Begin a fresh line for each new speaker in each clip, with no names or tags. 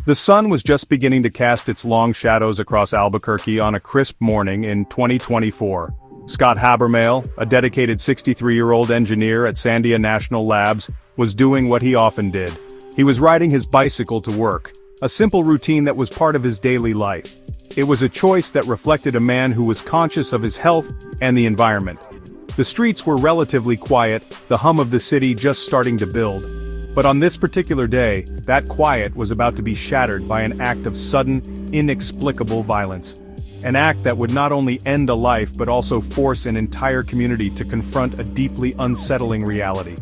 The sun was just beginning to cast its long shadows across Albuquerque on a crisp morning in 2024. Scott Habermale, a dedicated 63-year-old engineer at Sandia National Labs, was doing what he often did. He was riding his bicycle to work, a simple routine that was part of his daily life. It was a choice that reflected a man who was conscious of his health and the environment. The streets were relatively quiet, the hum of the city just starting to build. But on this particular day, that quiet was about to be shattered by an act of sudden, inexplicable violence. An act that would not only end a life but also force an entire community to confront a deeply unsettling reality.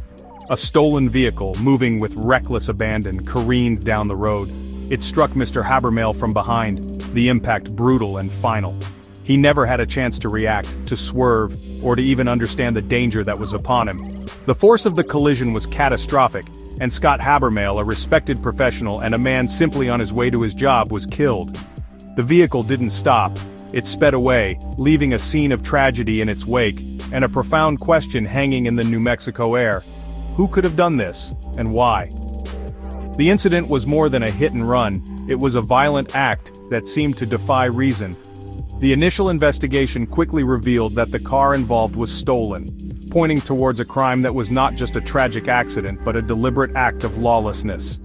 A stolen vehicle, moving with reckless abandon, careened down the road. It struck Mr. Habermale from behind, the impact brutal and final. He never had a chance to react, to swerve, or to even understand the danger that was upon him. The force of the collision was catastrophic, and Scott Habermale, a respected professional and a man simply on his way to his job, was killed. The vehicle didn't stop. It sped away, leaving a scene of tragedy in its wake, and a profound question hanging in the New Mexico air. Who could have done this, and why? The incident was more than a hit and run. It was a violent act that seemed to defy reason. The initial investigation quickly revealed that the car involved was stolen, pointing towards a crime that was not just a tragic accident but a deliberate act of lawlessness.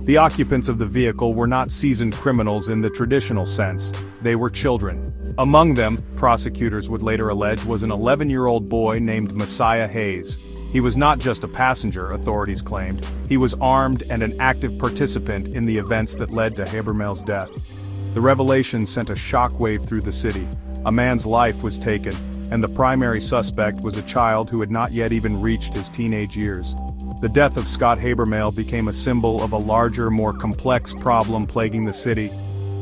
The occupants of the vehicle were not seasoned criminals in the traditional sense. They were children. Among them, prosecutors would later allege, was an 11-year-old boy named Messiah Hayes. He was not just a passenger, authorities claimed. He was armed and an active participant in the events that led to Habermale's death. The revelation sent a shockwave through the city. A man's life was taken, and the primary suspect was a child who had not yet even reached his teenage years. The death of Scott Habermale became a symbol of a larger, more complex problem plaguing the city.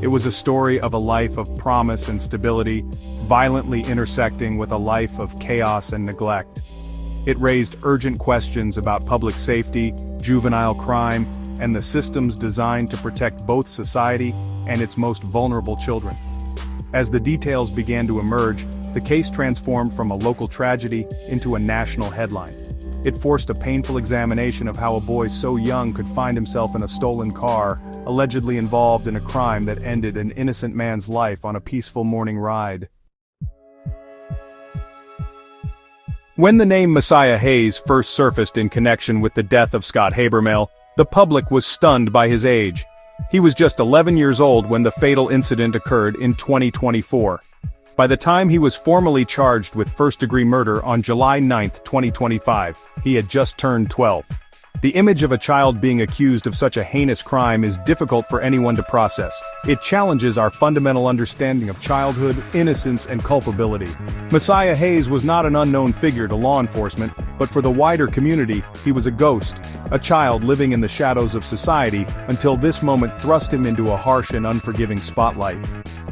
It was a story of a life of promise and stability, violently intersecting with a life of chaos and neglect. It raised urgent questions about public safety, juvenile crime, and the systems designed to protect both society and its most vulnerable children. As the details began to emerge, the case transformed from a local tragedy into a national headline. It forced a painful examination of how a boy so young could find himself in a stolen car, allegedly involved in a crime that ended an innocent man's life on a peaceful morning ride. When the name Messiah Hayes first surfaced in connection with the death of Scott Habermale, the public was stunned by his age. He was just 11 years old when the fatal incident occurred in 2024. By the time he was formally charged with first-degree murder on July 9, 2025, he had just turned 12. The image of a child being accused of such a heinous crime is difficult for anyone to process. It challenges our fundamental understanding of childhood, innocence, and culpability. Messiah Hayes was not an unknown figure to law enforcement, but for the wider community, he was a ghost, a child living in the shadows of society until this moment thrust him into a harsh and unforgiving spotlight.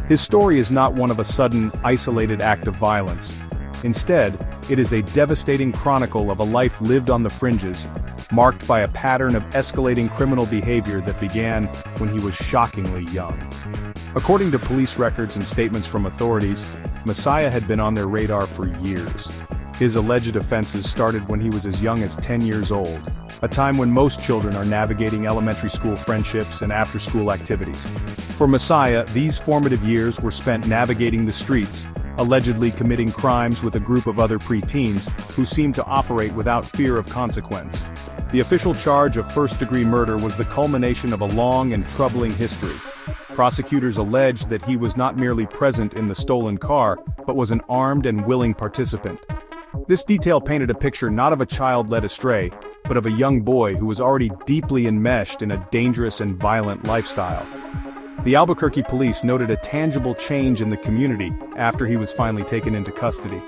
His story is not one of a sudden, isolated act of violence. Instead, it is a devastating chronicle of a life lived on the fringes, marked by a pattern of escalating criminal behavior that began when he was shockingly young. According to police records and statements from authorities, Messiah had been on their radar for years. His alleged offenses started when he was as young as 10 years old, a time when most children are navigating elementary school friendships and after-school activities. For Messiah, these formative years were spent navigating the streets, allegedly committing crimes with a group of other preteens who seemed to operate without fear of consequence. The official charge of first-degree murder was the culmination of a long and troubling history. Prosecutors alleged that he was not merely present in the stolen car, but was an armed and willing participant. This detail painted a picture not of a child led astray, but of a young boy who was already deeply enmeshed in a dangerous and violent lifestyle. The Albuquerque police noted a tangible change in the community after he was finally taken into custody.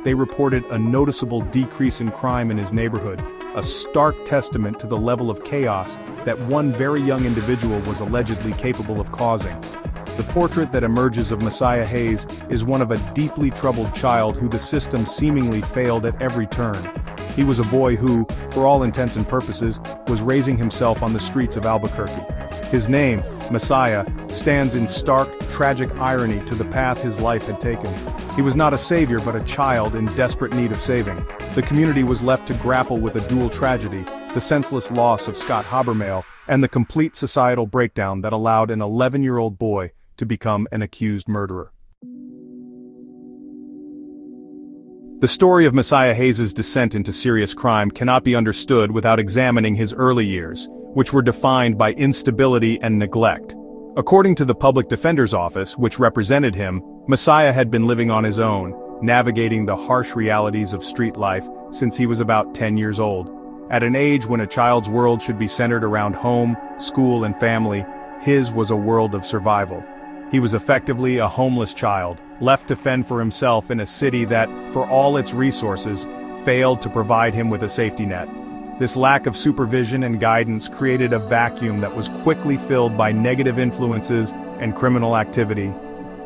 They reported a noticeable decrease in crime in his neighborhood, a stark testament to the level of chaos that one very young individual was allegedly capable of causing. The portrait that emerges of Messiah Hayes is one of a deeply troubled child who the system seemingly failed at every turn. He was a boy who, for all intents and purposes, was raising himself on the streets of Albuquerque. His name, Messiah, stands in stark, tragic irony to the path his life had taken. He was not a savior but a child in desperate need of saving. The community was left to grapple with a dual tragedy, the senseless loss of Scott Habermehl, and the complete societal breakdown that allowed an 11-year-old boy to become an accused murderer. The story of Messiah Hayes' descent into serious crime cannot be understood without examining his early years, which were defined by instability and neglect. According to the Public Defender's Office, which represented him, Messiah had been living on his own, navigating the harsh realities of street life since he was about 10 years old. At an age when a child's world should be centered around home, school, and family, his was a world of survival. He was effectively a homeless child, left to fend for himself in a city that, for all its resources, failed to provide him with a safety net. This lack of supervision and guidance created a vacuum that was quickly filled by negative influences and criminal activity.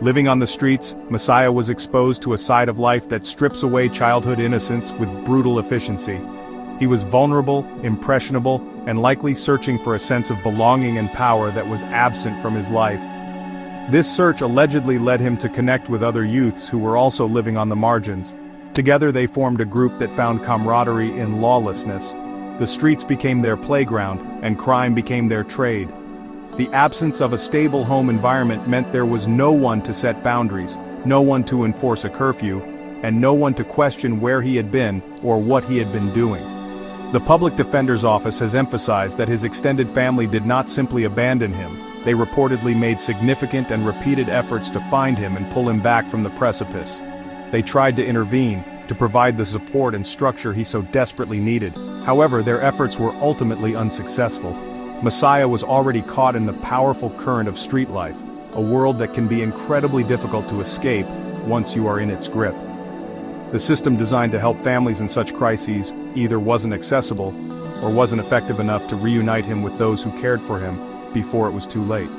Living on the streets, Messiah was exposed to a side of life that strips away childhood innocence with brutal efficiency. He was vulnerable, impressionable, and likely searching for a sense of belonging and power that was absent from his life. This search allegedly led him to connect with other youths who were also living on the margins. Together they formed a group that found camaraderie in lawlessness. The streets became their playground, and crime became their trade. The absence of a stable home environment meant there was no one to set boundaries, no one to enforce a curfew, and no one to question where he had been or what he had been doing. The Public Defender's Office has emphasized that his extended family did not simply abandon him. They reportedly made significant and repeated efforts to find him and pull him back from the precipice. They tried to intervene, to provide the support and structure he so desperately needed. However, their efforts were ultimately unsuccessful. Messiah was already caught in the powerful current of street life, a world that can be incredibly difficult to escape once you are in its grip. The system designed to help families in such crises either wasn't accessible or wasn't effective enough to reunite him with those who cared for him before it was too late.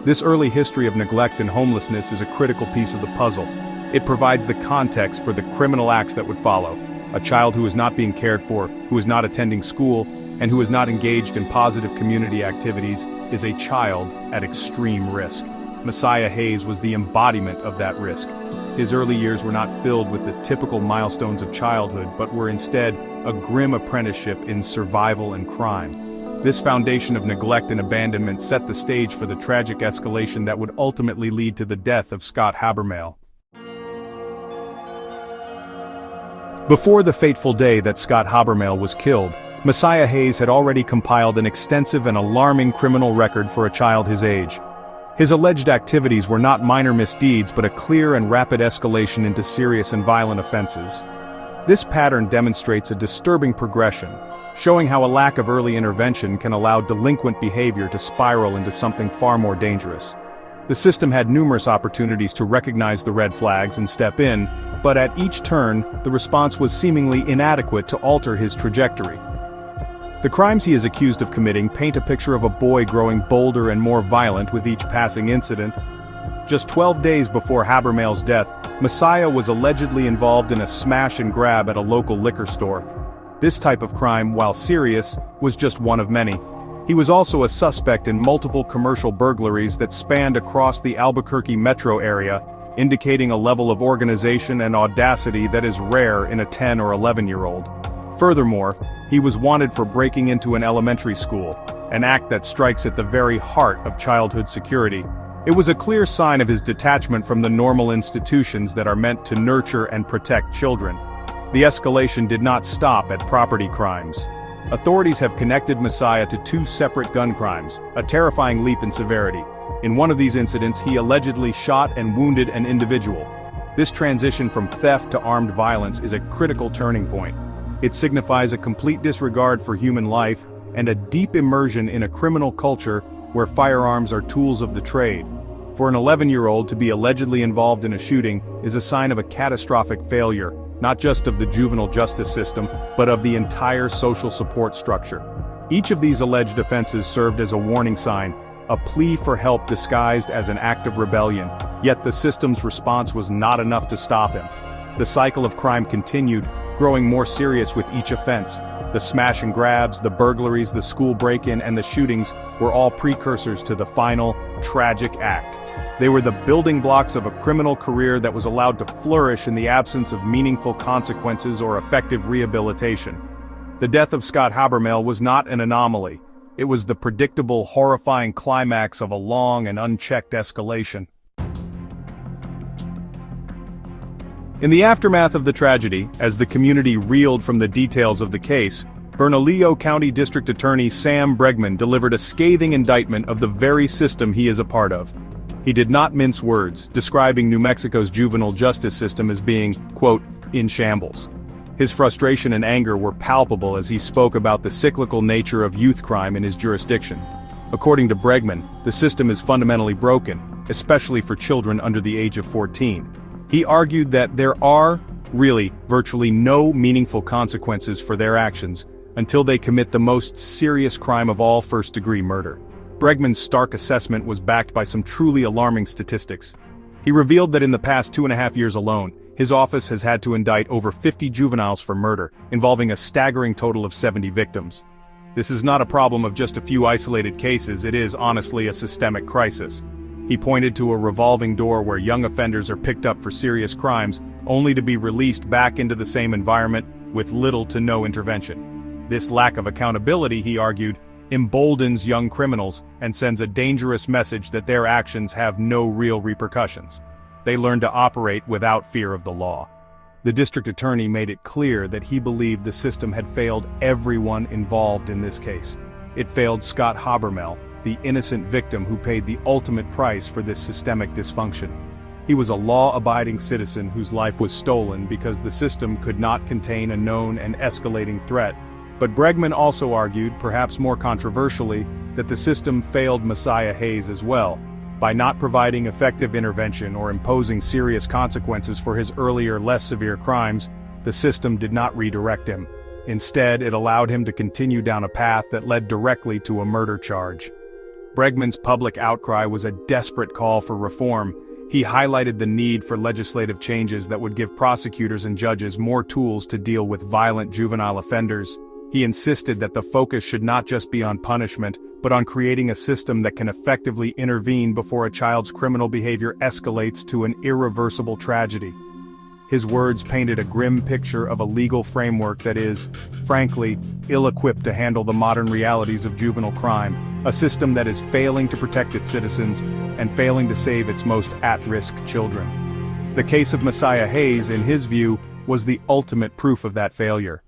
This early history of neglect and homelessness is a critical piece of the puzzle. It provides the context for the criminal acts that would follow. A child who is not being cared for, who is not attending school, and who is not engaged in positive community activities is a child at extreme risk. Messiah Hayes was the embodiment of that risk. His early years were not filled with the typical milestones of childhood, but were instead a grim apprenticeship in survival and crime. This foundation of neglect and abandonment set the stage for the tragic escalation that would ultimately lead to the death of Scott Habermehl. Before the fateful day that Scott Habermehl was killed, Messiah Hayes had already compiled an extensive and alarming criminal record for a child his age. His alleged activities were not minor misdeeds but a clear and rapid escalation into serious and violent offenses. This pattern demonstrates a disturbing progression, showing how a lack of early intervention can allow delinquent behavior to spiral into something far more dangerous. The system had numerous opportunities to recognize the red flags and step in, but at each turn, the response was seemingly inadequate to alter his trajectory. The crimes he is accused of committing paint a picture of a boy growing bolder and more violent with each passing incident. Just 12 days before Habermehl's death, Messiah was allegedly involved in a smash and grab at a local liquor store. This type of crime, while serious, was just one of many. He was also a suspect in multiple commercial burglaries that spanned across the Albuquerque metro area, indicating a level of organization and audacity that is rare in a 10 or 11-year-old. Furthermore, he was wanted for breaking into an elementary school, an act that strikes at the very heart of childhood security. It was a clear sign of his detachment from the normal institutions that are meant to nurture and protect children. The escalation did not stop at property crimes. Authorities have connected Messiah to two separate gun crimes, a terrifying leap in severity. In one of these incidents, he allegedly shot and wounded an individual. This transition from theft to armed violence is a critical turning point. It signifies a complete disregard for human life and a deep immersion in a criminal culture where firearms are tools of the trade. For an 11-year-old to be allegedly involved in a shooting is a sign of a catastrophic failure, not just of the juvenile justice system, but of the entire social support structure. Each of these alleged offenses served as a warning sign, a plea for help disguised as an act of rebellion, yet the system's response was not enough to stop him. The cycle of crime continued, growing more serious with each offense. The smash and grabs, the burglaries, the school break-in, and the shootings were all precursors to the final, tragic act. They were the building blocks of a criminal career that was allowed to flourish in the absence of meaningful consequences or effective rehabilitation. The death of Scott Habermehl was not an anomaly. It was the predictable, horrifying climax of a long and unchecked escalation. In the aftermath of the tragedy, as the community reeled from the details of the case, Bernalillo County District Attorney Sam Bregman delivered a scathing indictment of the very system he is a part of. He did not mince words, describing New Mexico's juvenile justice system as being, quote, in shambles. His frustration and anger were palpable as he spoke about the cyclical nature of youth crime in his jurisdiction. According to Bregman, the system is fundamentally broken, especially for children under the age of 14. He argued that there are, really, virtually no meaningful consequences for their actions until they commit the most serious crime of all, first-degree murder. Bregman's stark assessment was backed by some truly alarming statistics. He revealed that in the past 2.5 years alone, his office has had to indict over 50 juveniles for murder, involving a staggering total of 70 victims. This is not a problem of just a few isolated cases, it is honestly a systemic crisis. He pointed to a revolving door where young offenders are picked up for serious crimes, only to be released back into the same environment with little to no intervention. This lack of accountability, he argued, emboldens young criminals and sends a dangerous message that their actions have no real repercussions. They learn to operate without fear of the law. The district attorney made it clear that he believed the system had failed everyone involved in this case. It failed Scott Habermehl, the innocent victim who paid the ultimate price for this systemic dysfunction. He was a law-abiding citizen whose life was stolen because the system could not contain a known and escalating threat. But Bregman also argued, perhaps more controversially, that the system failed Messiah Hayes as well. By not providing effective intervention or imposing serious consequences for his earlier, less severe crimes, the system did not redirect him. Instead, it allowed him to continue down a path that led directly to a murder charge. Bregman's public outcry was a desperate call for reform. He highlighted the need for legislative changes that would give prosecutors and judges more tools to deal with violent juvenile offenders. He insisted that the focus should not just be on punishment, but on creating a system that can effectively intervene before a child's criminal behavior escalates to an irreversible tragedy. His words painted a grim picture of a legal framework that is, frankly, ill-equipped to handle the modern realities of juvenile crime, a system that is failing to protect its citizens and failing to save its most at-risk children. The case of Messiah Hayes, in his view, was the ultimate proof of that failure.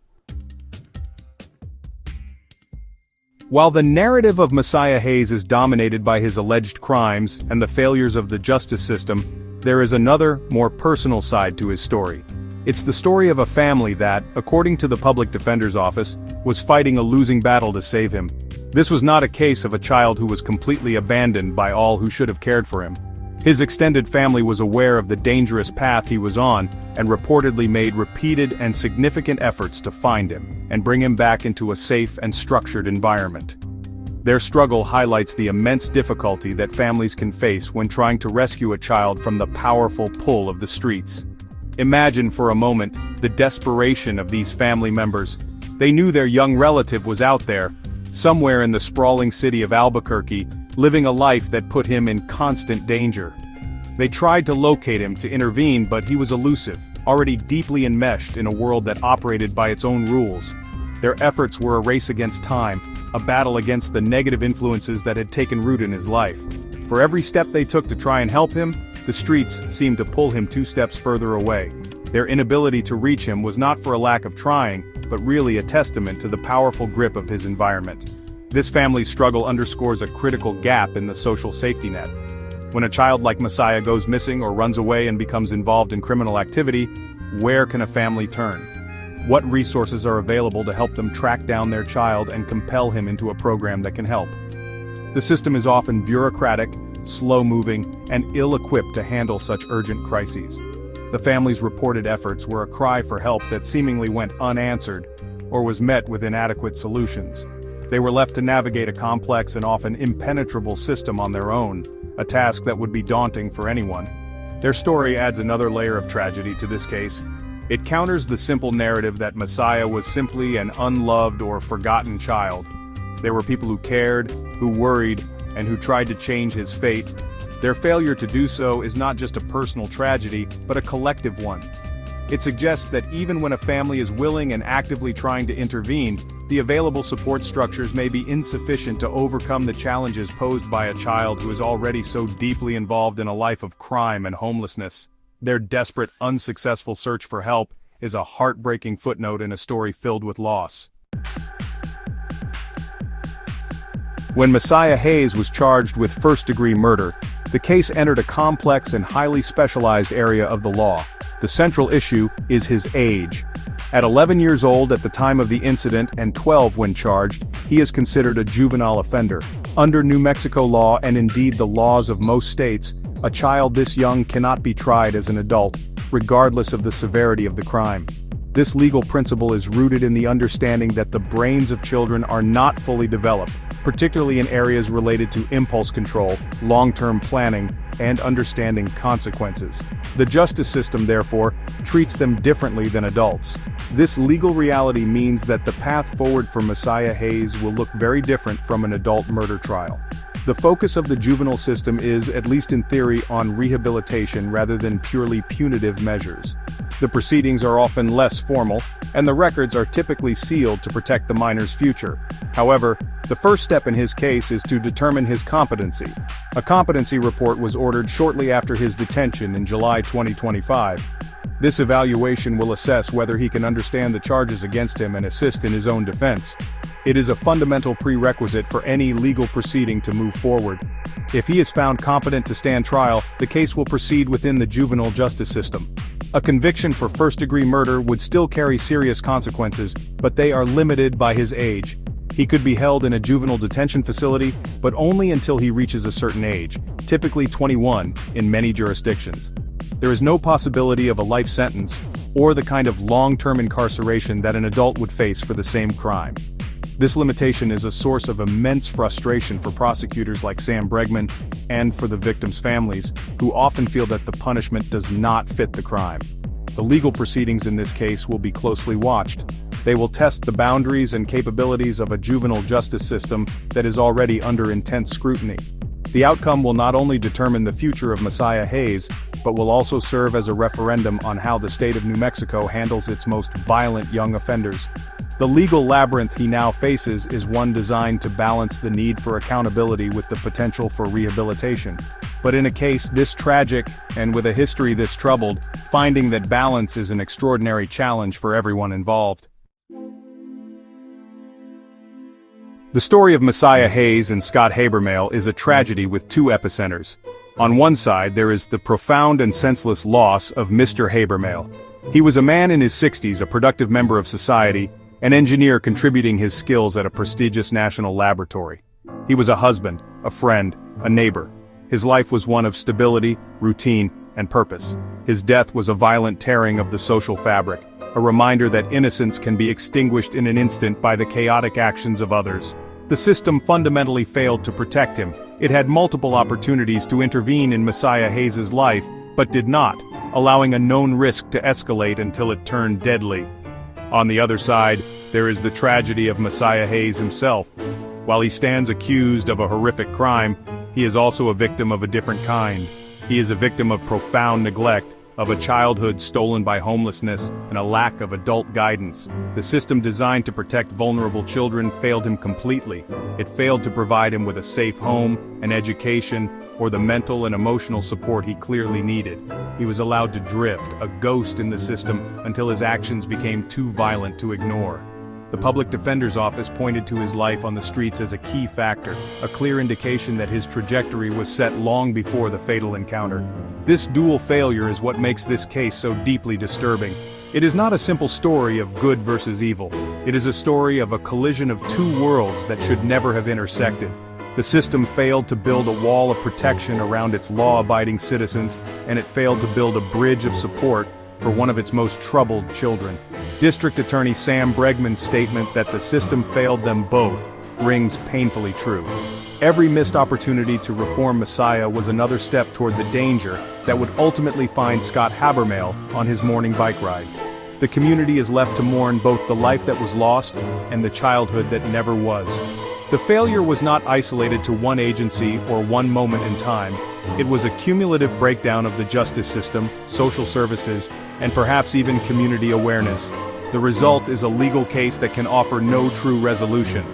While the narrative of Messiah Hayes is dominated by his alleged crimes and the failures of the justice system, there is another, more personal side to his story. It's the story of a family that, according to the public defender's office, was fighting a losing battle to save him. This was not a case of a child who was completely abandoned by all who should have cared for him. His extended family was aware of the dangerous path he was on and reportedly made repeated and significant efforts to find him and bring him back into a safe and structured environment. Their struggle highlights the immense difficulty that families can face when trying to rescue a child from the powerful pull of the streets. Imagine for a moment the desperation of these family members. They knew their young relative was out there, somewhere in the sprawling city of Albuquerque, living a life that put him in constant danger. They tried to locate him to intervene, but he was elusive, already deeply enmeshed in a world that operated by its own rules. Their efforts were a race against time, a battle against the negative influences that had taken root in his life. For every step they took to try and help him, the streets seemed to pull him 2 steps further away. Their inability to reach him was not for a lack of trying, but really a testament to the powerful grip of his environment. This family's struggle underscores a critical gap in the social safety net. When a child like Messiah goes missing or runs away and becomes involved in criminal activity, where can a family turn? What resources are available to help them track down their child and compel him into a program that can help? The system is often bureaucratic, slow-moving, and ill-equipped to handle such urgent crises. The family's reported efforts were a cry for help that seemingly went unanswered, or was met with inadequate solutions. They were left to navigate a complex and often impenetrable system on their own, a task that would be daunting for anyone. Their story adds another layer of tragedy to this case. It counters the simple narrative that Messiah was simply an unloved or forgotten child. There were people who cared, who worried, and who tried to change his fate. Their failure to do so is not just a personal tragedy, but a collective one. It suggests that even when a family is willing and actively trying to intervene, the available support structures may be insufficient to overcome the challenges posed by a child who is already so deeply involved in a life of crime and homelessness. Their desperate, unsuccessful search for help is a heartbreaking footnote in a story filled with loss. When Messiah Hayes was charged with first-degree murder, the case entered a complex and highly specialized area of the law. The central issue is his age. At 11 years old at the time of the incident and 12 when charged, he is considered a juvenile offender. Under New Mexico law and indeed the laws of most states, a child this young cannot be tried as an adult, regardless of the severity of the crime. This legal principle is rooted in the understanding that the brains of children are not fully developed, particularly in areas related to impulse control, long-term planning, and understanding consequences. The justice system, therefore, treats them differently than adults. This legal reality means that the path forward for Messiah Hayes will look very different from an adult murder trial. The focus of the juvenile system is, at least in theory, on rehabilitation rather than purely punitive measures. The proceedings are often less formal, and the records are typically sealed to protect the minor's future. However, the first step in his case is to determine his competency. A competency report was ordered shortly after his detention in July 2025. This evaluation will assess whether he can understand the charges against him and assist in his own defense. It is a fundamental prerequisite for any legal proceeding to move forward. If he is found competent to stand trial, the case will proceed within the juvenile justice system. A conviction for first-degree murder would still carry serious consequences, but they are limited by his age. He could be held in a juvenile detention facility, but only until he reaches a certain age, typically 21, in many jurisdictions. There is no possibility of a life sentence, or the kind of long-term incarceration that an adult would face for the same crime. This limitation is a source of immense frustration for prosecutors like Sam Bregman, and for the victims' families, who often feel that the punishment does not fit the crime. The legal proceedings in this case will be closely watched. They will test the boundaries and capabilities of a juvenile justice system that is already under intense scrutiny. The outcome will not only determine the future of Messiah Hayes, but will also serve as a referendum on how the state of New Mexico handles its most violent young offenders. The legal labyrinth he now faces is one designed to balance the need for accountability with the potential for rehabilitation. But in a case this tragic, and with a history this troubled, finding that balance is an extraordinary challenge for everyone involved. The story of Messiah Hayes and Scott Habermael is a tragedy with two epicenters. On one side there is the profound and senseless loss of Mr. Habermael. He was a man in his 60s, a productive member of society, an engineer contributing his skills at a prestigious national laboratory. He was a husband, a friend, a neighbor. His life was one of stability, routine, and purpose. His death was a violent tearing of the social fabric, a reminder that innocence can be extinguished in an instant by the chaotic actions of others. The system fundamentally failed to protect him. It had multiple opportunities to intervene in Messiah Hayes' life, but did not, allowing a known risk to escalate until it turned deadly. On the other side, there is the tragedy of Messiah Hayes himself. While he stands accused of a horrific crime, he is also a victim of a different kind. He is a victim of profound neglect, of a childhood stolen by homelessness and a lack of adult guidance. The system designed to protect vulnerable children failed him completely. It failed to provide him with a safe home, an education, or the mental and emotional support he clearly needed. He was allowed to drift, a ghost in the system, until his actions became too violent to ignore. The public defender's office pointed to his life on the streets as a key factor, a clear indication that his trajectory was set long before the fatal encounter. This dual failure is what makes this case so deeply disturbing. It is not a simple story of good versus evil. It is a story of a collision of two worlds that should never have intersected. The system failed to build a wall of protection around its law-abiding citizens, and it failed to build a bridge of support for one of its most troubled children. District Attorney Sam Bregman's statement that the system failed them both rings painfully true. Every missed opportunity to reform Messiah was another step toward the danger that would ultimately find Scott Habermael on his morning bike ride. The community is left to mourn both the life that was lost and the childhood that never was. The failure was not isolated to one agency or one moment in time. It was a cumulative breakdown of the justice system, social services, and perhaps even community awareness. The result is a legal case that can offer no true resolution.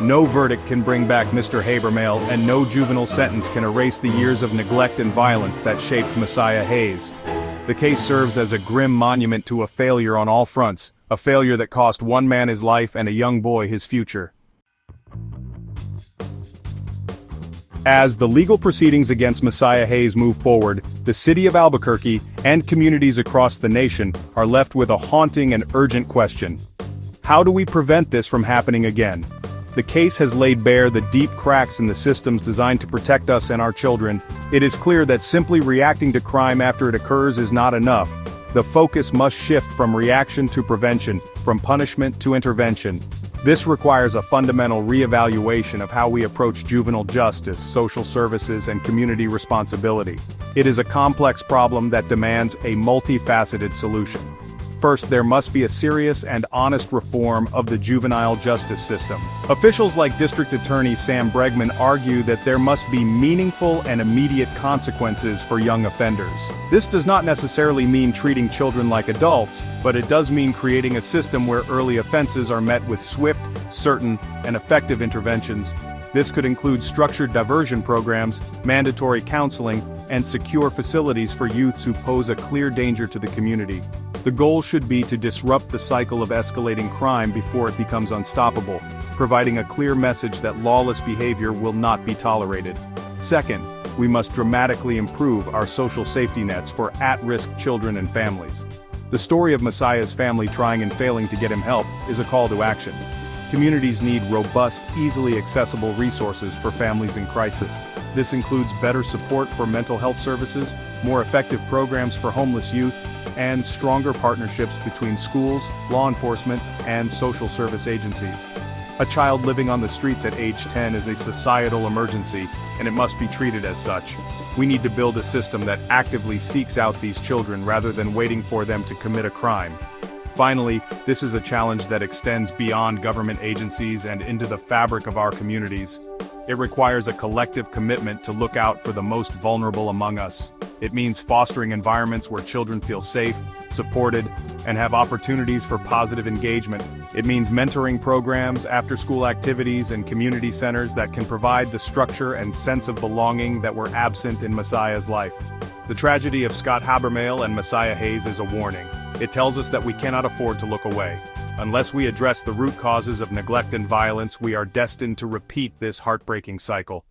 No verdict can bring back Mr. Habermehl, and no juvenile sentence can erase the years of neglect and violence that shaped Messiah Hayes. The case serves as a grim monument to a failure on all fronts, a failure that cost one man his life and a young boy his future. As the legal proceedings against Messiah Hayes move forward, the city of Albuquerque and communities across the nation are left with a haunting and urgent question. How do we prevent this from happening again? The case has laid bare the deep cracks in the systems designed to protect us and our children. It is clear that simply reacting to crime after it occurs is not enough. The focus must shift from reaction to prevention, from punishment to intervention. This requires a fundamental reevaluation of how we approach juvenile justice, social services, and community responsibility. It is a complex problem that demands a multifaceted solution. First, there must be a serious and honest reform of the juvenile justice system. Officials like District Attorney Sam Bregman argue that there must be meaningful and immediate consequences for young offenders. This does not necessarily mean treating children like adults, but it does mean creating a system where early offenses are met with swift, certain, and effective interventions. This could include structured diversion programs, mandatory counseling, and secure facilities for youths who pose a clear danger to the community. The goal should be to disrupt the cycle of escalating crime before it becomes unstoppable, providing a clear message that lawless behavior will not be tolerated. Second, we must dramatically improve our social safety nets for at-risk children and families. The story of Messiah's family trying and failing to get him help is a call to action. Communities need robust, easily accessible resources for families in crisis. This includes better support for mental health services, more effective programs for homeless youth, and stronger partnerships between schools, law enforcement, and social service agencies. A child living on the streets at age 10 is a societal emergency, and it must be treated as such. We need to build a system that actively seeks out these children rather than waiting for them to commit a crime. Finally, this is a challenge that extends beyond government agencies and into the fabric of our communities. It requires a collective commitment to look out for the most vulnerable among us. It means fostering environments where children feel safe, supported, and have opportunities for positive engagement. It means mentoring programs, after-school activities, and community centers that can provide the structure and sense of belonging that were absent in Messiah's life. The tragedy of Scott Habermehl and Messiah Hayes is a warning. It tells us that we cannot afford to look away. Unless we address the root causes of neglect and violence, we are destined to repeat this heartbreaking cycle.